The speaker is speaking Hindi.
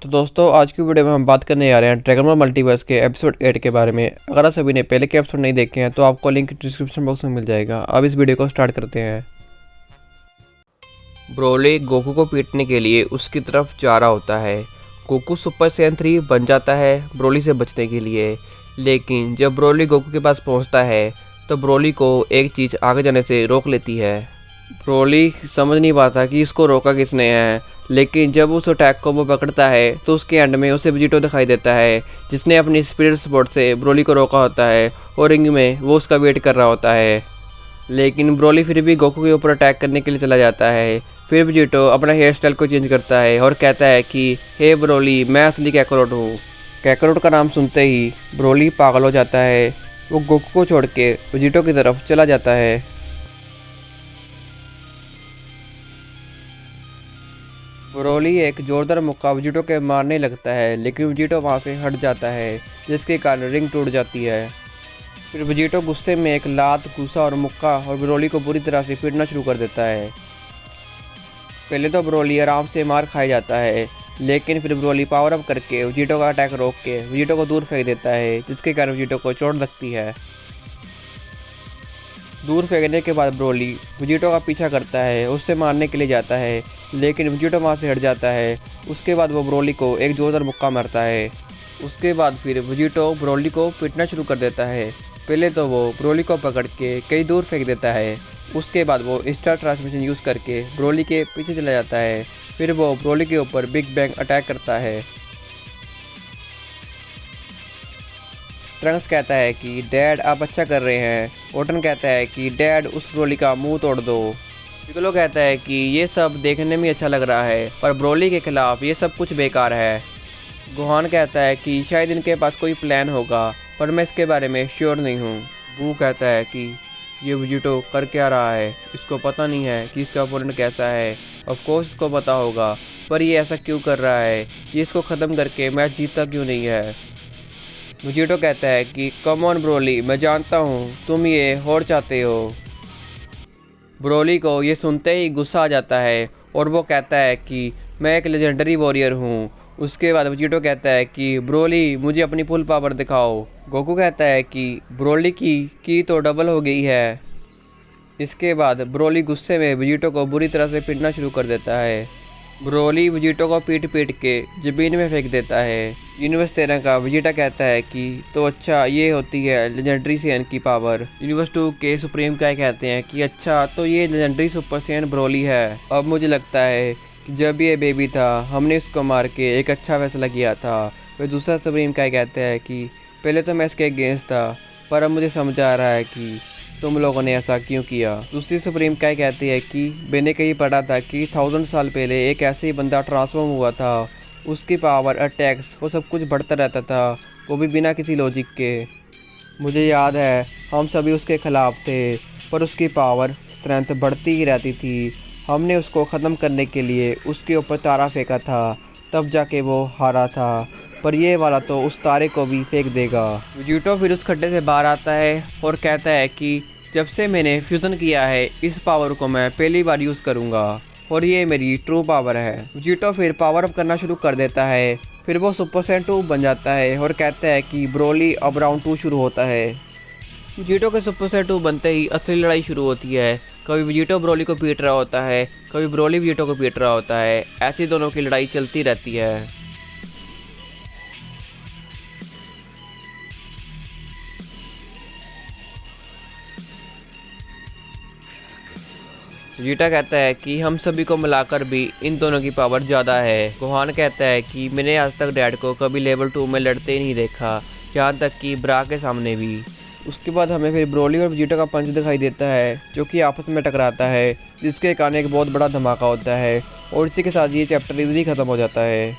तो दोस्तों आज की वीडियो में हम बात करने आ रहे हैं ड्रैगन बॉल मल्टीवर्स के एपिसोड 8 के बारे में। अगर आप सभी ने पहले के एपिसोड नहीं देखे हैं तो आपको लिंक डिस्क्रिप्शन बॉक्स में मिल जाएगा। अब इस वीडियो को स्टार्ट करते हैं। ब्रोली गोकू को पीटने के लिए उसकी तरफ जा रहा होता है। गोकू सुपर सैयन 3 बन जाता है ब्रोली से बचने के लिए, लेकिन जब ब्रोली गोकू के पास पहुंचता है तो ब्रोली को एक चीज़ आगे जाने से रोक लेती है। ब्रोली समझ नहीं पाता कि इसको रोका किसने है, लेकिन जब उस अटैक को वो पकड़ता है तो उसके एंड में उसे वेजिटो दिखाई देता है जिसने अपनी स्पिरिट सपोर्ट से ब्रोली को रोका होता है और रिंग में वो उसका वेट कर रहा होता है। लेकिन ब्रोली फिर भी गोकू के ऊपर अटैक करने के लिए चला जाता है। फिर वेजिटो अपना हेयर स्टाइल को चेंज करता है और कहता है कि हे ब्रोली, मैं असली कैकरोट हूँ। कैकरोट का नाम सुनते ही ब्रोली पागल हो जाता है। वो गोकू को छोड़ के वेजिटो की तरफ चला जाता है। ब्रोली एक जोरदार मुक्का वेजिटो के मारने लगता है, लेकिन वेजिटो वहां से हट जाता है जिसके कारण रिंग टूट जाती है। फिर वेजिटो गुस्से में एक लात, घूसा और मुक्का और ब्रोली को बुरी तरह से पीटना शुरू कर देता है। पहले तो ब्रोली आराम से मार खाया जाता है, लेकिन फिर ब्रोली पावर अप करके वेजिटो का अटैक रोक के वेजिटो को दूर फेंक देता है जिसके कारण वेजिटो को चोट लगती है। दूर फेंकने के बाद ब्रोली वेजिटो का पीछा करता है, उससे मारने के लिए जाता है, लेकिन वेजिटो वहाँ से हट जाता है। उसके बाद वो ब्रोली को एक जोरदार मुक्का मारता है। उसके बाद फिर वेजिटो ब्रोली को पीटना शुरू कर देता है। पहले तो वो ब्रोली को पकड़ के कहीं दूर फेंक देता है। उसके बाद वो स्टार ट्रांसमिशन यूज़ करके ब्रोली के पीछे चला जाता है। फिर वो ब्रोली के ऊपर बिग बैंग अटैक करता है। ट्रंक्स कहता है कि डैड आप अच्छा कर रहे हैं। ओटन कहता है कि डैड उस ब्रोली का मुंह तोड़ दो। पिकोलो कहता है कि ये सब देखने में अच्छा लग रहा है, पर ब्रोली के खिलाफ ये सब कुछ बेकार है। गोहान कहता है कि शायद इनके पास कोई प्लान होगा, पर मैं इसके बारे में श्योर नहीं हूँ। बू कहता है कि ये वेजिटो कर क्या रहा है, इसको पता नहीं है कि इसका ओपोनेंट कैसा है। ऑफ कोर्स इसको पता होगा, पर ये ऐसा क्यों कर रहा है, ये इसको ख़त्म करके मैच जीतता क्यों नहीं है। वेजिटो कहता है कि कम ऑन ब्रोली, मैं जानता हूँ तुम ये और चाहते हो। ब्रोली को ये सुनते ही गुस्सा आ जाता है और वो कहता है कि मैं एक लेजेंडरी वॉरियर हूँ। उसके बाद वेजिटो कहता है कि ब्रोली मुझे अपनी फुल पावर दिखाओ। गोकू कहता है कि ब्रोली की तो डबल हो गई है। इसके बाद ब्रोली गुस्से में वेजिटो को बुरी तरह से पीटना शुरू कर देता है। ब्रोली वेजिटो को पीट पीट के ज़मीन में फेंक देता है। यूनिवर्स 13 का वेजिटा कहता है कि तो अच्छा ये होती है लेजेंडरी सैयन की पावर। यूनिवर्स 2 के सुप्रीम काय कहते हैं कि अच्छा तो ये लेजेंडरी सुपर सैयन ब्रोली है। अब मुझे लगता है कि जब ये बेबी था हमने इसको मार के एक अच्छा फैसला किया था। फिर दूसरा सुप्रीम काय कहता है कि पहले तो मैं इसके अगेंस्ट था, पर अब मुझे समझ आ रहा है कि तुम लोगों ने ऐसा क्यों किया। दूसरी सुप्रीम काय कहती है कि मैंने कहीं पढ़ा था कि 1000 साल पहले एक ऐसे ही बंदा ट्रांसफॉर्म हुआ था, उसकी पावर, अटैक्स, वो सब कुछ बढ़ता रहता था, वो भी बिना किसी लॉजिक के। मुझे याद है हम सभी उसके ख़िलाफ़ थे, पर उसकी पावर, स्ट्रेंथ बढ़ती ही रहती थी। हमने उसको ख़त्म करने के लिए उसके ऊपर तारा फेंका था, तब जाके वो हारा था, पर ये वाला तो उस तारे को भी फेंक देगा। वेजिटो फिर उस खड्डे से बाहर आता है और कहता है कि जब से मैंने फ्यूज़न किया है इस पावर को मैं पहली बार यूज़ करूँगा और ये मेरी ट्रू पावर है। वेजिटो फिर पावर अप करना शुरू कर देता है। फिर वो सुपर सैयन 2 बन जाता है और कहता है कि ब्रोली अब राउंड 2 शुरू होता है। वेजिटो के सुपर सैयन 2 बनते ही असली लड़ाई शुरू होती है। कभी वेजिटो ब्रोली को पीट रहा होता है, कभी ब्रोली वेजिटो को पीट रहा होता है। ऐसी दोनों की लड़ाई चलती रहती है। वेजिटा कहता है कि हम सभी को मिलाकर भी इन दोनों की पावर ज़्यादा है। गोहान कहता है कि मैंने आज तक डैड को कभी लेवल 2 में लड़ते ही नहीं देखा, जहाँ तक कि ब्रा के सामने भी। उसके बाद हमें फिर ब्रोली और वेजिटा का पंच दिखाई देता है जो कि आपस में टकराता है, जिसके कारण एक बहुत बड़ा धमाका होता है और इसी के साथ ये चैप्टर इधर ही ख़त्म हो जाता है।